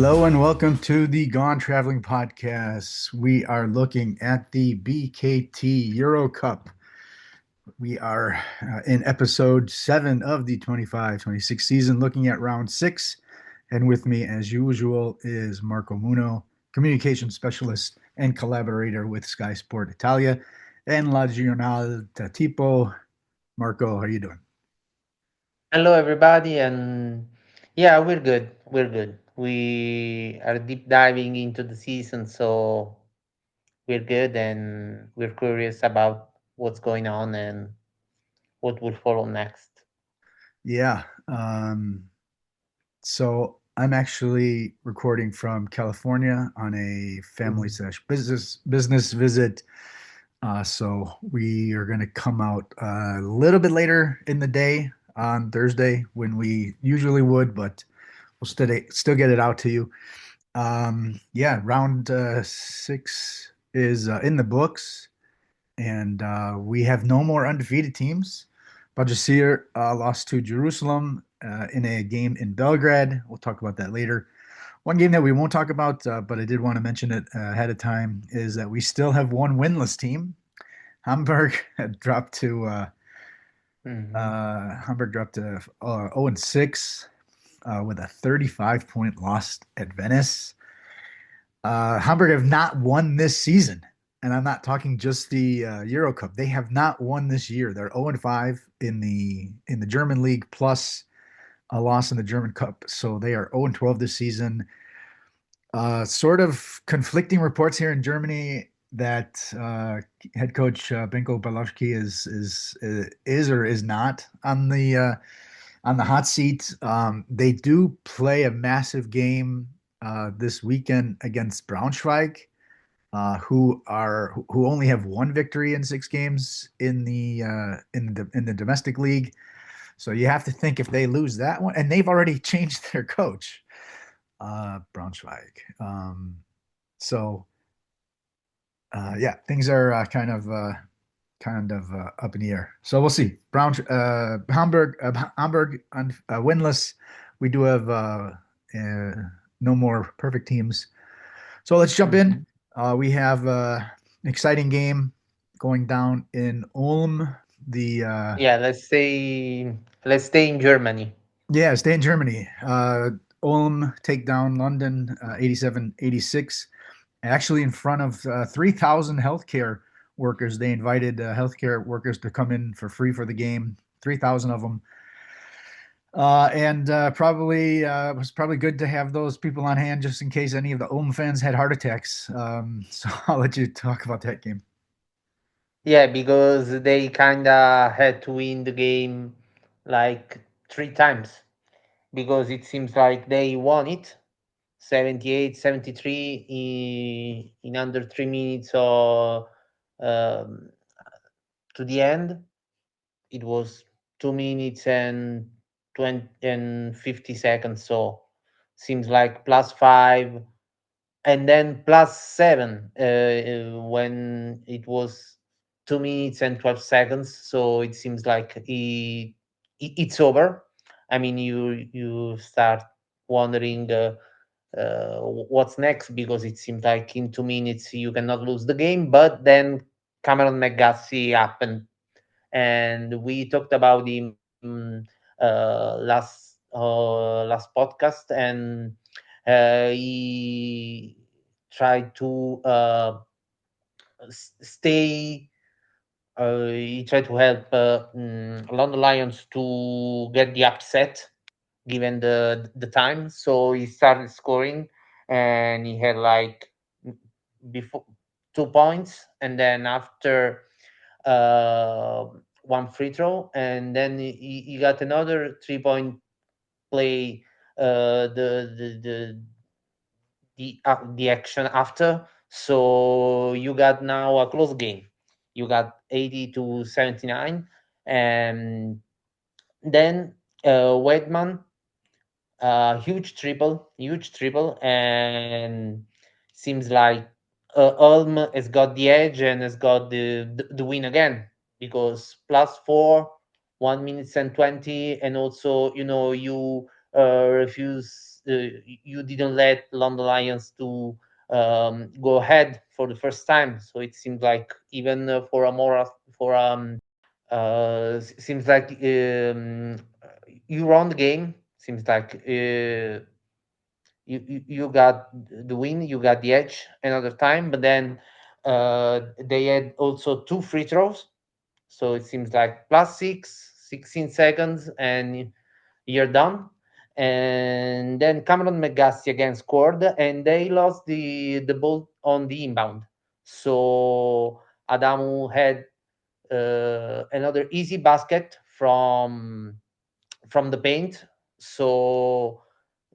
Hello and welcome to the Gone Traveling Podcast. We are looking at the BKT EuroCup. We are in episode 7 of the 25-26 season, looking at round 6. And with me, as usual, is Marco Munno, communication specialist and collaborator with Sky Sport Italia, and La Giornale Tipo. Marco, how are you doing? Hello, everybody, and yeah, we're good. We're good. We are deep diving into the season, so we're good, and we're curious about what's going on and what will follow next. Yeah. So I'm actually recording from California on a family Mhm. slash business visit. So we are going to come out a little bit later in the day on Thursday when we usually would, but we'll still get it out to you. Yeah, round 6 is in the books, and we have no more undefeated teams. Bahcesehir lost to Jerusalem in a game in Belgrade. We'll talk about that later. One game that we won't talk about, but I did want to mention it ahead of time, is that we still have one winless team. Hamburg had dropped to Mhm. 0-6 with a 35-point loss at Venice. Hamburg have not won this season, and I'm not talking just the Euro Cup. They have not won this year. They're 0-5 in the German league, plus a loss in the German Cup. So they are 0-12 this season. Sort of conflicting reports here in Germany that head coach Benko Balashki is or is not on the hot seat. They do play a massive game this weekend against Braunschweig, who only have one victory in 6 games in the domestic league. So you have to think if they lose that one, and they've already changed their coach, Braunschweig. So yeah, things are kind of up in the air. So we'll see. Hamburg winless. We do have uh, no more perfect teams. So let's jump in. Mhm. We have an exciting game going down in Ulm. The Yeah, let's stay in Germany. Yeah, stay in Germany. Ulm take down London 87-86. Actually, in front of 3,000 healthcare workers. They invited healthcare workers to come in for free for the game. 3,000 of them. And probably was probably good to have those people on hand just in case any of the Ulm fans had heart attacks. So I'll let you talk about that game. Yeah, because they kinda had to win the game like 3 times because it seems like they won it 78-73 in under 3 minutes or um, to the end. It was 2 minutes and 20 and 50 seconds. So seems like +5 and then +7 when it was 2 minutes and 12 seconds. So it seems like it's over. I mean, you start wondering what's next because it seemed like in 2 minutes you cannot lose the game. But then Cameron McGussie happened, and we talked about him last podcast, and he tried to stay. He tried to help London Lions to get the upset given the time. So he started scoring, and he had like before 2 points, and then after uh, one free throw, and then he got another 3 point play. The action after. So you got now a close game. You got 80-79, and then Wedman, huge triple, and seems like Ulm has got the edge and has got the win again because +4, 1 minute and 20, and also you refuse you didn't let London Lions to go ahead for the first time. So it seems like even for a more for seems like you won the game. Seems like you got the win, you got the edge another time, but then they had also two free throws. So it seems like plus 16 seconds, and you're done. And then Cameron McGusty again scored, and they lost the ball on the inbound. So Adamu had another easy basket from the paint. So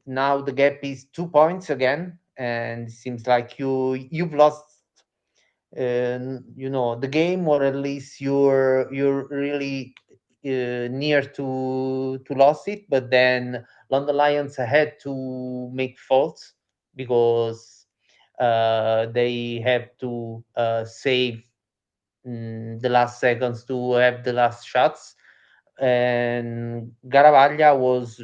now the gap is 2 points again, and it seems like you've lost the game, or at least you're really near to lost it. But then London Lions had to make faults because they have to save the last seconds to have the last shots. And Garavaglia was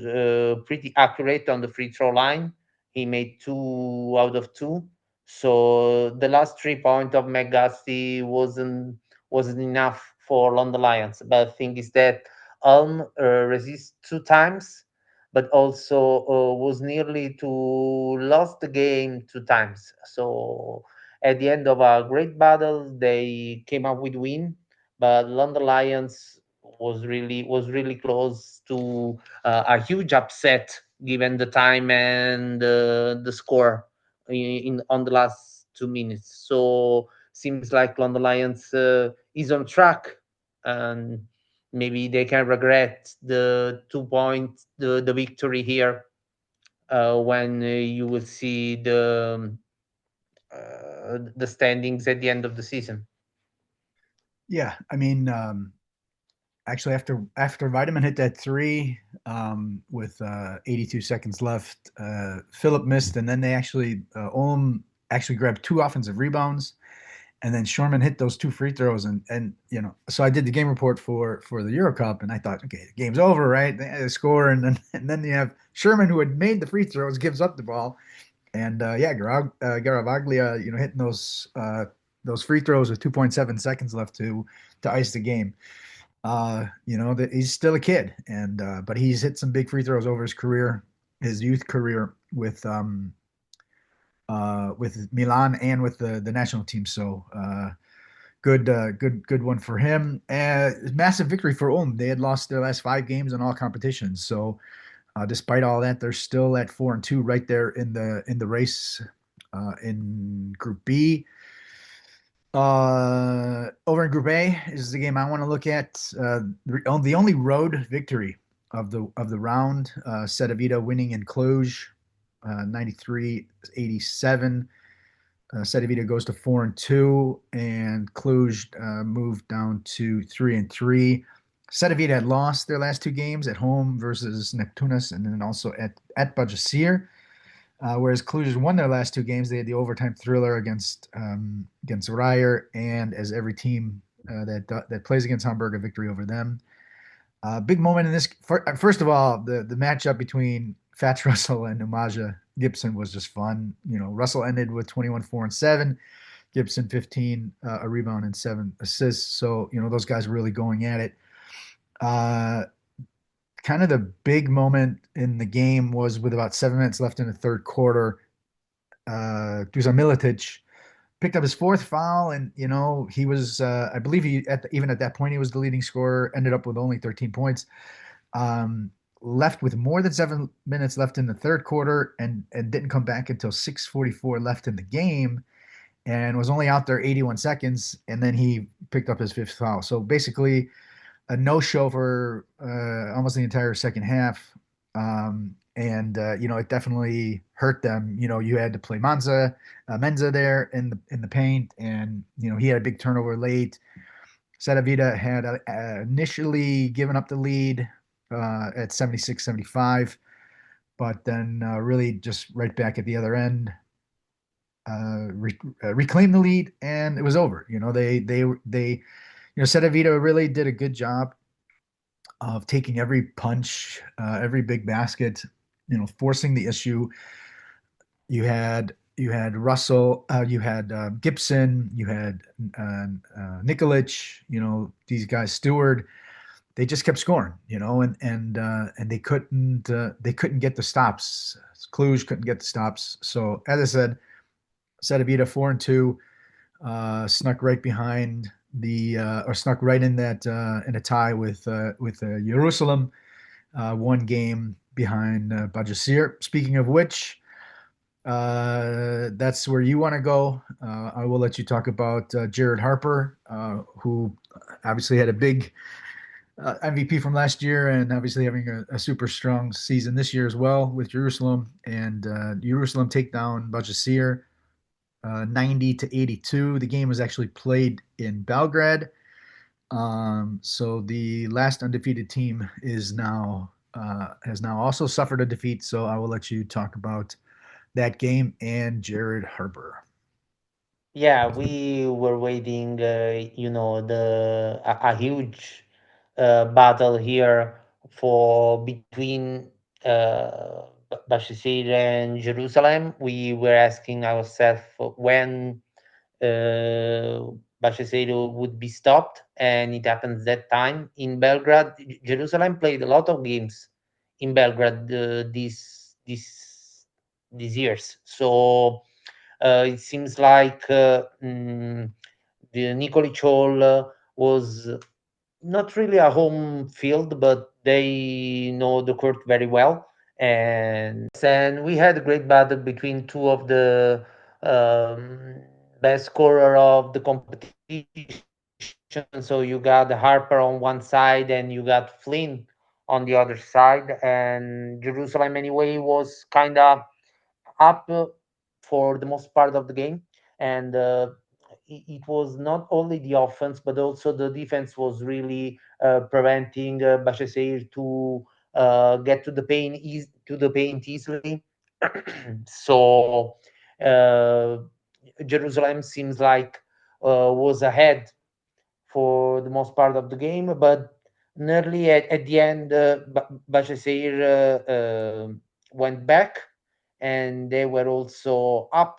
pretty accurate on the free throw line. He made 2 out of 2. So the last 3 point of McGusty wasn't enough for London Lions. But the thing is that Ulm resist 2 times, but also was nearly to lost the game 2 times. So at the end of a great battle, they came up with win. But London Lions was really close to a huge upset given the time and the score on the last 2 minutes. So seems like London Lions is on track, and maybe they can regret the 2 point the victory here when you will see the standings at the end of the season. Yeah, I mean, actually, after Vitamin hit that three with 82 seconds left, Philip missed, and then they actually Olm actually grabbed two offensive rebounds, and then Shorman hit those two free throws, and so I did the game report for the EuroCup, and I thought, okay, the game's over, right? They score, and then you have Sherman, who had made the free throws, gives up the ball, and yeah, Garavaglia, hitting those free throws with 2.7 seconds left to ice the game. That he's still a kid, and but he's hit some big free throws over his youth career with Milan and with the national team. So good one for him. Massive victory for Ulm. They had lost their last 5 games in all competitions. So despite all that, they're still at 4-2, right there in the race in Group B. Over in Group A is the game I want to look at. The only road victory of the round. Cedevita winning in Cluj, 93-87. Cedevita goes to 4-2, and Cluj moved down to 3-3. Cedevita had lost their last 2 games at home versus Neptunus, and then also at Bahcesehir. Whereas Cluj has won their last 2 games. They had the overtime thriller against Ryer, and as every team that plays against Hamburg, a victory over them. Big moment in this. First of all, the matchup between Fats Russell and Umaja Gibson was just fun. Russell ended with 21, 4, and 7. Gibson 15, a rebound and 7 assists. So those guys were really going at it. Kind of the big moment in the game was with about 7 minutes left in the third quarter. Dusan Militic picked up his 4th foul, and he was, I believe even at that point, he was the leading scorer. Ended up with only 13 points. Left with more than 7 minutes left in the third quarter, and didn't come back until 6:44 left in the game, and was only out there 81 seconds, and then he picked up his 5th foul. So basically, a no-show for almost the entire second half. And it definitely hurt them. You had to play Menza there in the paint, and he had a big turnover late. Cedevita had initially given up the lead at 76-75, but then really just right back at the other end, reclaimed the lead, and it was over. Cedevita really did a good job of taking every punch, every big basket, forcing the issue. You had Russell, you had Gibson, you had Nikolic, these guys, Stewart. They just kept scoring, and they couldn't get the stops. Cluj couldn't get the stops. So as I said, Cedevita 4-2, snuck right behind or snuck right in that in a tie with Jerusalem, one game behind Bahcesehir. Speaking of which, that's where you want to go. I will let you talk about Jared Harper, who obviously had a big MVP from last year, and obviously having a super strong season this year as well with Jerusalem. And Jerusalem take down Bahcesehir 90-82. The game was actually played in Belgrade. So the last undefeated team is now has now also suffered a defeat. So I will let you talk about that game and Jared Harper. Yeah, we were waiting, a huge battle here for between Bahcesehir and Jerusalem. We were asking ourselves when Bahcesehir would be stopped, and it happens that time in Belgrade. Jerusalem played a lot of games in Belgrade these years, so it seems like the Nikolic Hall was not really a home field, but they know the court very well. And we had a great battle between two of the um, best scorer of the competition. So you got Harper on one side and you got Flynn on the other side. And Jerusalem, anyway, was kind of up for the most part of the game. And it was not only the offense, but also the defense was really preventing Bahcesehir to get to the paint easily. So uh, Jerusalem seems like was ahead for the most part of the game, but nearly at the end, Bahcesehir went back, and they were also up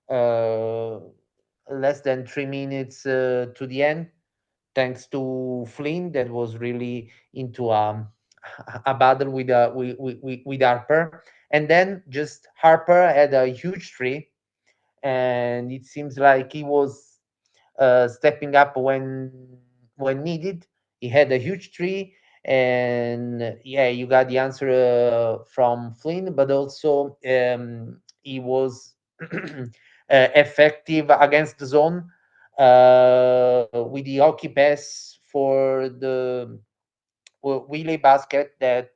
uh, less than 3 minutes to the end, thanks to Flynn that was really into a battle with Harper, and then just Harper had a huge three, and it seems like he was stepping up when needed. He had a huge tree, and yeah, you got the answer from Flynn, but also he was effective against the zone with the hockey pass for the relay basket that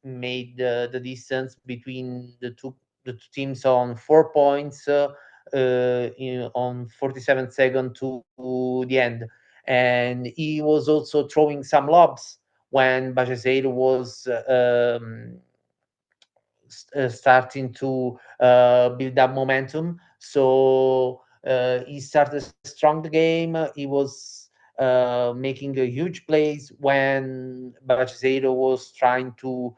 made the distance between the two teams on 4 points on 47 seconds to the end. And he was also throwing some lobs when Bahcesehir was starting to build up momentum. So he started strong the game. He was making a huge plays when Bahcesehir was trying to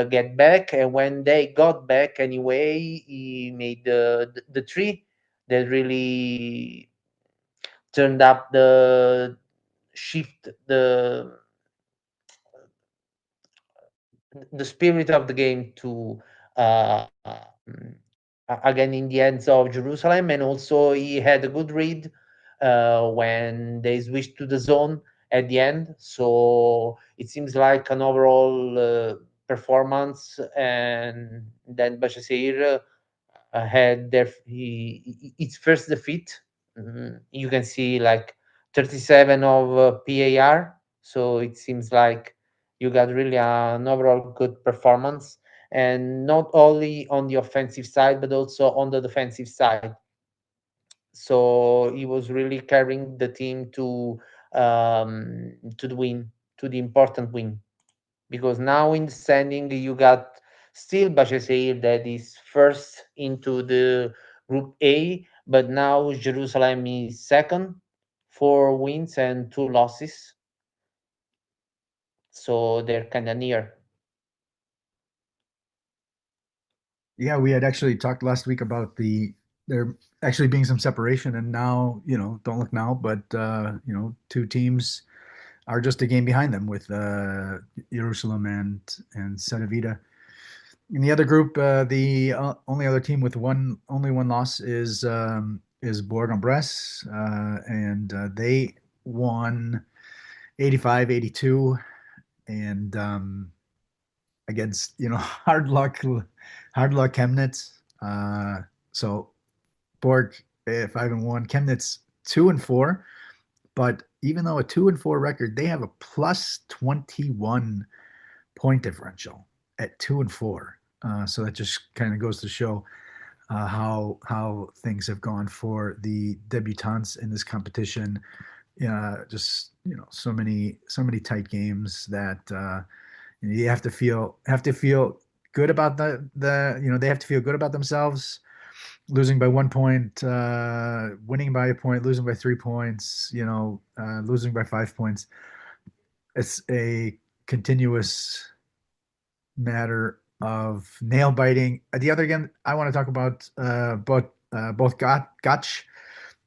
get back, and when they got back anyway, he made the three that really turned up the shift the spirit of the game to again in the hands of Jerusalem, and also he had a good read when they switched to the zone at the end. So it seems like an overall performance, and then Bahcesehir had its first defeat. You can see like 37 of PAR, so it seems like you got really an overall good performance, and not only on the offensive side but also on the defensive side. So he was really carrying the team to the win, to the important win, because now in the standing you got still Bahcesehir that is first into the group A, but now Jerusalem is second, 4 wins and 2 losses, so they're kind of near. Yeah, we had actually talked last week about there actually being some separation, and now, don't look now, but two teams are just a game behind them with Jerusalem and Cedevita. In the other group, the only other team with only one loss is Bourg-en-Bresse, and they won 85-82, and against hard luck Chemnitz. So Borg 5-1, Chemnitz 2-4. But even though a 2-4 record, they have a plus 21 point differential at 2-4. So that just kind of goes to show how things have gone for the debutants in this competition. Just so many tight games that you have to feel good about they have to feel good about themselves. Losing by 1 point, winning by a point, losing by 3 points, losing by 5 points. It's a continuous matter of nail biting. The other game I want to talk about, both Gach,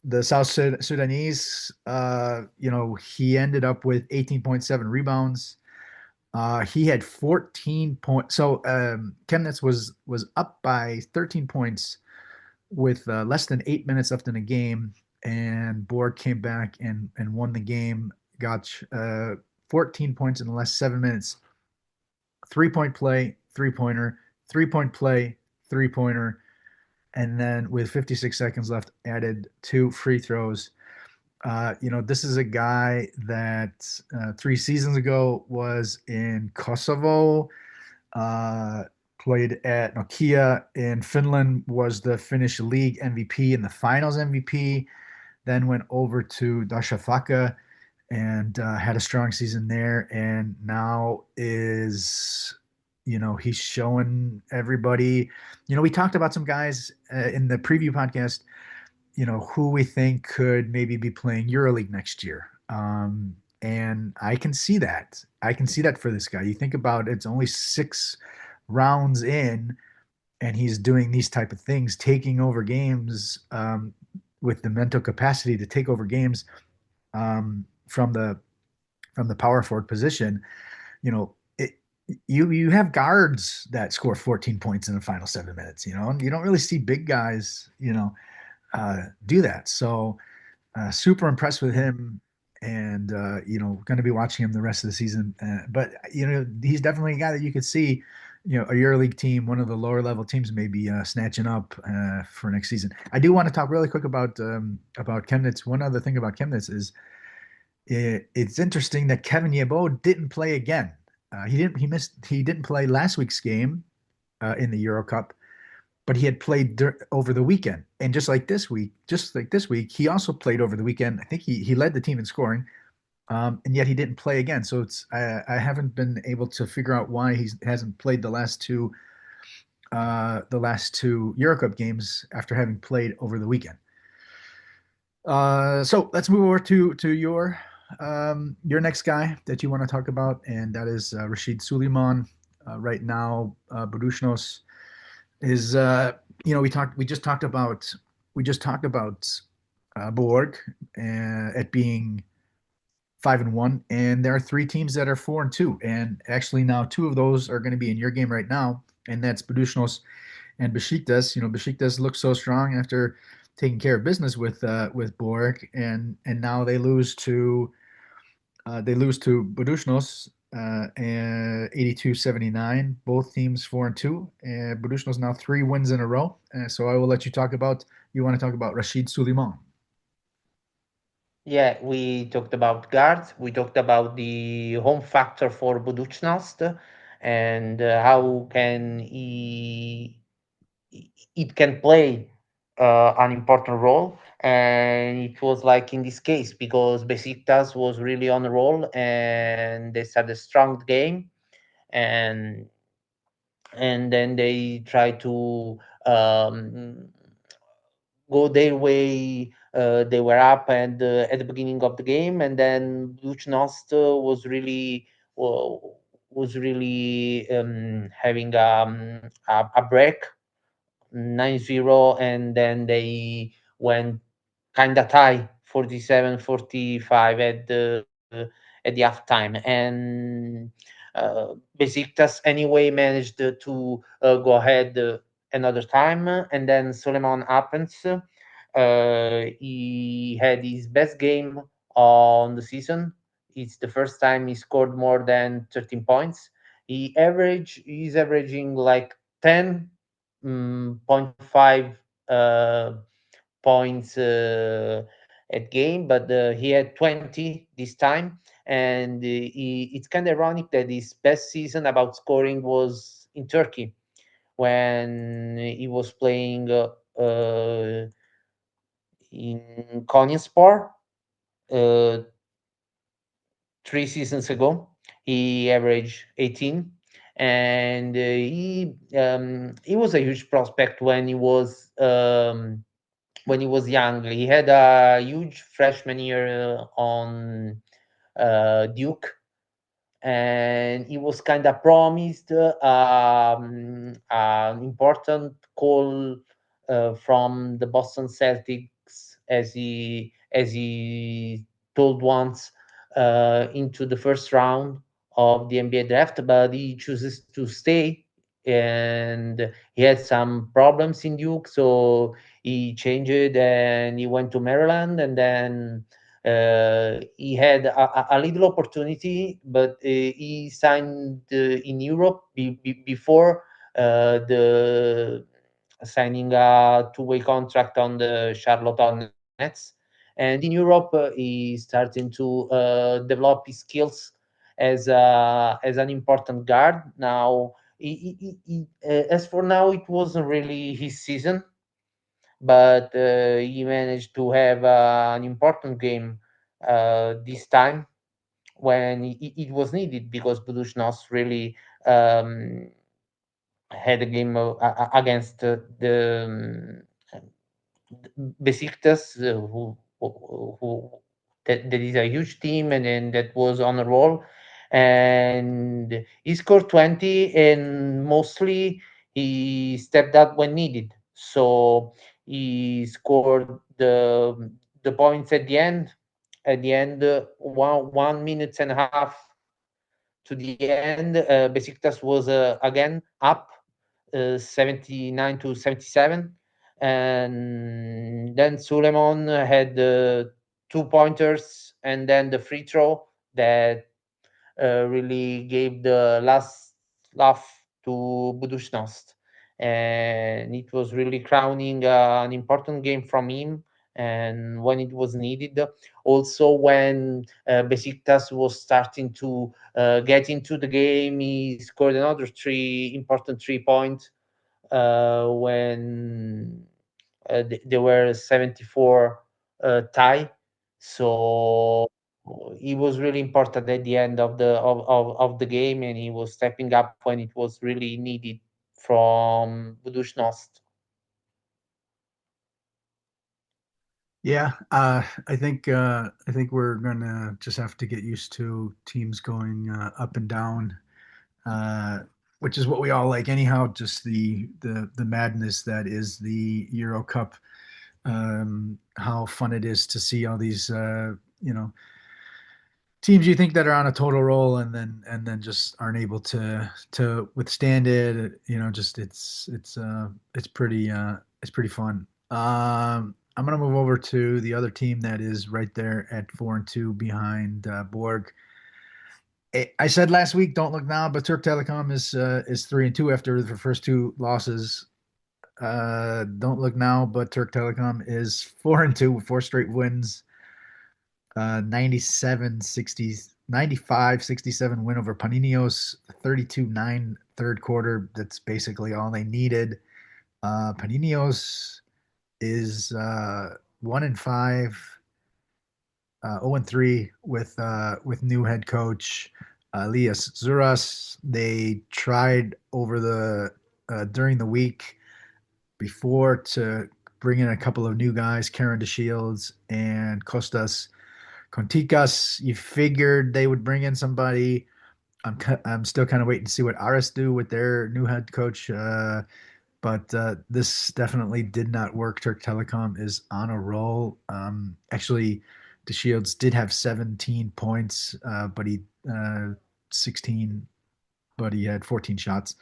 the South Sudanese. He ended up with 18.7 rebounds. He had 14 points. So Chemnitz was up by 13 points with less than 8 minutes left in the game, and Borg came back and won the game. Got 14 points in the last 7 minutes. 3 point play, 3 pointer, 3 point play, 3 pointer, and then with 56 seconds left, added two free throws. This is a guy that 3 seasons ago was in Kosovo, uh, played at Nokia in Finland, was the Finnish league MVP and the finals MVP, then went over to Darussafaka and had a strong season there, and now he's showing everybody. We talked about some guys in the preview podcast, who we think could maybe be playing EuroLeague next year. And I can see that. I can see that for this guy. You think about it, it's only 6 rounds in, and he's doing these type of things, taking over games, with the mental capacity to take over games, from the power forward position. It, you have guards that score 14 points in the final 7 minutes. And you don't really see big guys, do that. So super impressed with him, and going to be watching him the rest of the season. But he's definitely a guy that you could see, a EuroLeague team, one of the lower level teams, maybe snatching up for next season. I do want to talk really quick about Chemnitz. One other thing about Chemnitz is it's interesting that Kevin Yeboah didn't play again. He didn't play last week's game in the EuroCup, but he had played over the weekend. And just like this week, he also played over the weekend. I think he led the team in scoring, and yet he didn't play again. So I haven't been able to figure out why he hasn't played the last two EuroCup games after having played over the weekend. So let's move over to your next guy that you want to talk about, and that is Rasheed Sulaimon. Right now, Buducnost is we just talked about Borg at being 5-1, and there are 3 teams that are 4-2, and actually now 2 of those are going to be in your game right now, and that's Buducnost and Besiktas. Besiktas looks so strong after taking care of business with Borg, and now they lose to Buducnost, and 82-79. Both teams 4-2. Buducnost now 3 wins in a row. So I will let you talk about. You want to talk about Rasheed Sulaimon? Yeah, we talked about guards. We talked about the home factor for Buducnost and how can it can play an important role. And it was like in this case because Besiktas was really on a roll and they started a strong game, and then they try to go their way. They were up and at the beginning of the game, and then Buducnost was really having a break, 9-0, and then they went kind of tie 47-45 at the halftime. And Besiktas anyway managed to go ahead another time, and then Suleiman happens. He had his best game on the season. It's the first time he scored more than 13 points. He's averaging like 10.5 points at game, but he had 20 this time. And it's kind of ironic that his best season about scoring was in Turkey when he was playing in Konyaspor uh, 3 seasons ago. He averaged 18, and he was a huge prospect when he was young. He had a huge freshman year on Duke, and he was kind of promised an important call from the Boston Celtics, as he told once, into the first round of the NBA draft, but he chooses to stay, and he had some problems in Duke, so he changed and he went to Maryland, and then he had a little opportunity, but he signed in Europe before the signing a two-way contract on the Charlotte Hornets. And in Europe, he's starting to develop his skills as an important guard. Now, as for now, it wasn't really his season, but he managed to have an important game this time when it was needed, because Buducnost really um, had a game against Besiktas, that is a huge team, and then that was on a roll. And he scored 20, and mostly he stepped up when needed. So he scored the points at the end. At the end, 1 minute and a half to the end, Besiktas was again up 79-77, and then Suleiman had 2 pointers, and then the free throw that really gave the last laugh to Buducnost. And it was really crowning an important game from him, and when it was needed. Also, when Besiktas was starting to get into the game, he scored another three important 3 point when they were 74 tie. So he was really important at the end of the game, and he was stepping up when it was really needed from Buducnost. Yeah, I think we're gonna just have to get used to teams going up and down, uh, which is what we all like anyhow. Just the madness that is the Euro Cup. How fun it is to see all these teams you think that are on a total roll and then just aren't able to withstand it. Just it's pretty fun. I'm gonna move over to the other team that is right there at 4-2 behind Borg. I said last week, don't look now, but Turk Telekom is 3-2 after the first two losses. Don't look now, but Turk Telekom is 4-2 with four straight wins. 97-60, 95-67 win over Paninios, 32-9 third quarter. That's basically all they needed. Paninios is 1-5, 0-3 with new head coach Elias Zuras. They tried over the during the week before to bring in a couple of new guys, Karen DeShields and Costas Conticas. You figured they would bring in somebody. I'm still kind of waiting to see what Aris do with their new head coach but this definitely did not work. Turk Telekom is on a roll. Actually, De Shields did have 17 points, but he 16, but he had 14 shots.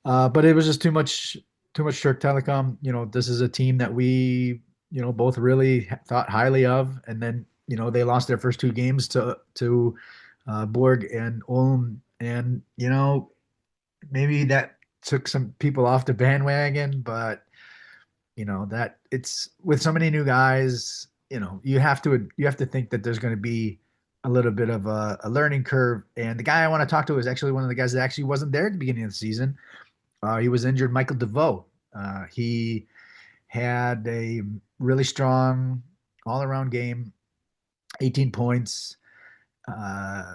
But it was just too much Turk Telecom. This is a team that we, both really thought highly of, and then they lost their first two games to Borg and Ulm, and maybe that took some people off the bandwagon, but that it's with so many new guys, you have to think that there's going to be a little bit of a learning curve. And the guy I want to talk to is actually one of the guys that actually wasn't there at the beginning of the season. He was injured, Michael Devoe. He had a really strong all-around game, 18 points,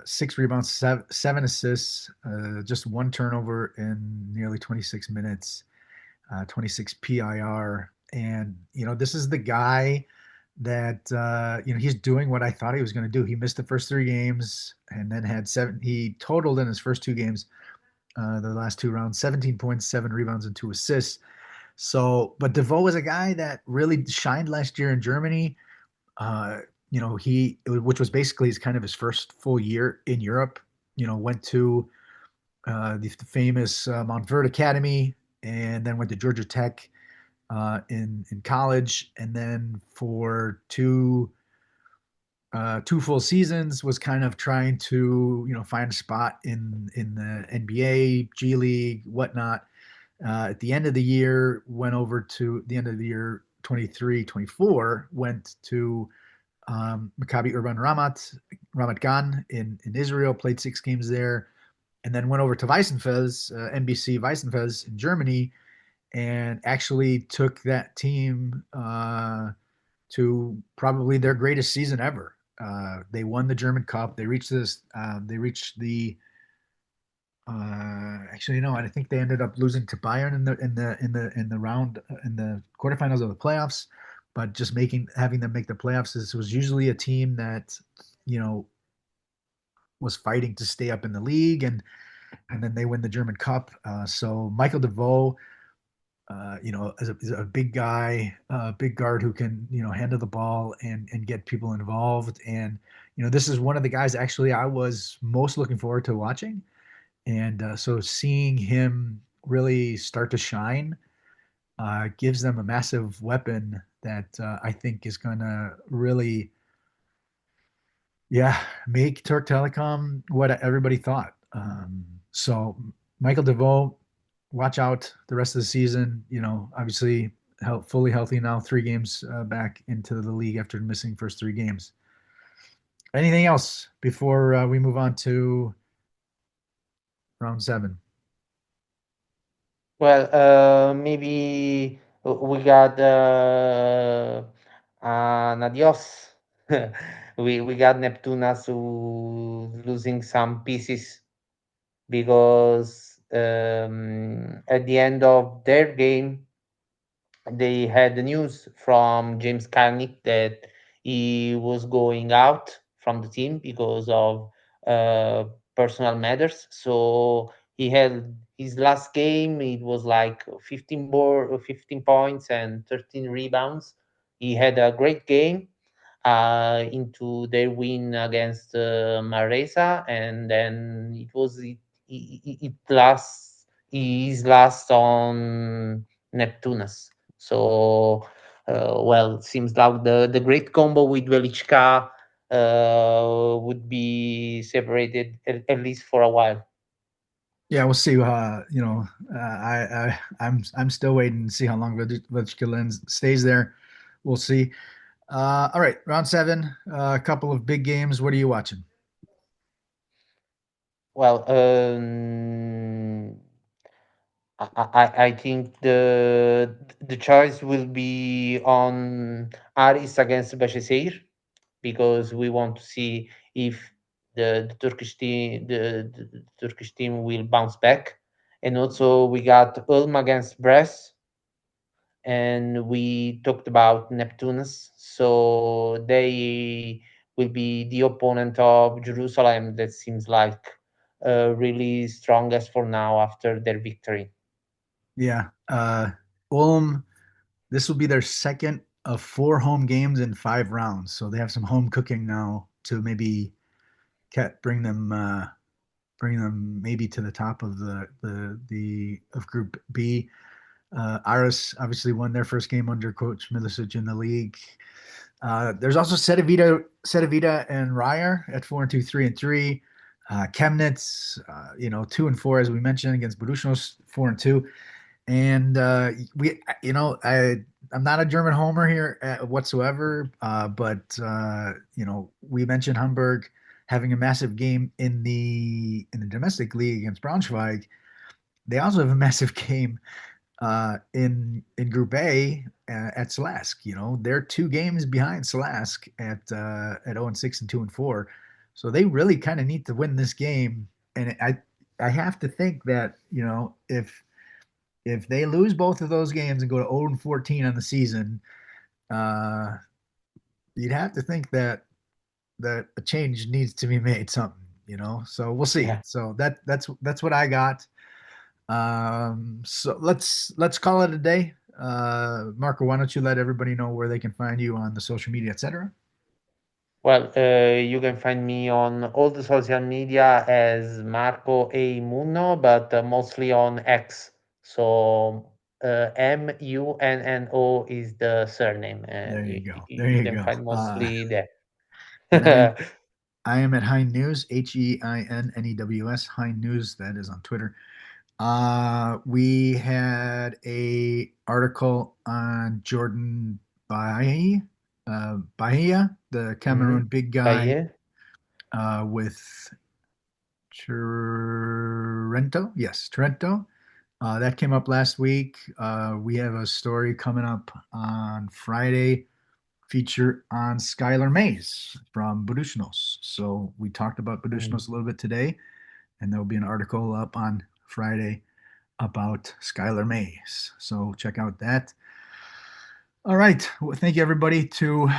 6 rebounds, seven assists, just one turnover in nearly 26 minutes, 26 PIR. And, this is the guy that, he's doing what I thought he was going to do. He missed the first three games and then had seven. He totaled in his first two games, the last two rounds, 17 points, 7 rebounds, and 2 assists. So, but Devoe was a guy that really shined last year in Germany. Which was basically his kind of his first full year in Europe. Went to the famous Mount Verde Academy, and then went to Georgia Tech in college, and then for two full seasons was kind of trying to find a spot in the NBA, G League, whatnot. At the end of the year, went over to the end of the year 23-24, went to Maccabi Urban Ramat Gan in Israel, played 6 games there, and then went over to Weissenfels, NBC Weissenfels in Germany, and actually took that team to probably their greatest season ever. They won the German Cup. They reached this. They reached the. Actually, no, I think they ended up losing to Bayern in the round in the quarterfinals of the playoffs. But just having them make the playoffs, this was usually a team that you know was fighting to stay up in the league, and then they win the German Cup. So Michael Devoe, is a big guy, big guard who can handle the ball and get people involved. And this is one of the guys actually I was most looking forward to watching. And so seeing him really start to shine gives them a massive weapon that I think is going to really, yeah, make Turk Telecom what everybody thought. So Michael Devoe, watch out the rest of the season. Obviously fully healthy now, 3 games back into the league after missing first 3 games. Anything else before we move on to round 7? Well, maybe we got an adios. We got Neptunas who losing some pieces because at the end of their game they had the news from James Carnick that he was going out from the team because of uh, personal matters. So he had his last game. It was like 15 points and 13 rebounds. He had a great game into their win against Maresa, and then it last is last on Neptunus. So, well, seems like the great combo with Velichka would be separated at least for a while. Yeah, we'll see. I'm still waiting to see how long Velichka stays there. We'll see. All right, round 7. A couple of big games. What are you watching? Well, I think the choice will be on Aris against Bahcesehir because we want to see if the the Turkish team will bounce back, and also we got Ulm against Brest, and we talked about Neptunus, so they will be the opponent of Jerusalem. That seems like really strong as for now after their victory. Yeah. Ulm, this will be their second of 4 home games in 5 rounds. So they have some home cooking now to maybe bring them maybe to the top of the of Group B. Aris obviously won their first game under Coach Milicic in the league. There's also Cedevita and Ryer at 4-2, 3-3. Chemnitz, 2-4 as we mentioned against Buducnost, 4-2. And I'm not a German homer here whatsoever, but we mentioned Hamburg having a massive game in the domestic league against Braunschweig. They also have a massive game in Group A at Slask. They're 2 games behind Slask at 0-6 and 2-4, so they really kind of need to win this game. And I have to think that if they lose both of those games and go to 0-14 on the season, uh, you'd have to think that a change needs to be made. Something. So we'll see. Yeah. So that's what I got. So let's call it a day. Marco, why don't you let everybody know where they can find you on the social media, etc. Well, you can find me on all the social media as Marco A. Munno, but mostly on X. So Munno is the surname, There and you go. There you you can go. find mostly there. And I am at Hein News, HeinNews, Hein News. That is on Twitter. We had a article on Jordan Bahia, the Cameroon Mhm. big By guy you. with Trento. Yes, Trento. That came up last week. We have a story coming up on Friday, feature on Skylar Mays from Buducnost. So we talked about Mm. Buducnost a little bit today, and there'll be an article up on Friday about Skylar Mays. So check out that. All right. Well, thank you everybody for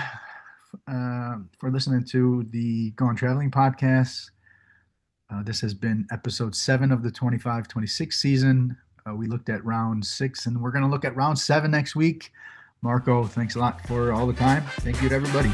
listening to the Going Traveling podcast. This has been episode 7 of the 25-26 season. We looked at round 6, and we're going to look at round 7 next week. Marco, thanks a lot for all the time. Thank you to everybody.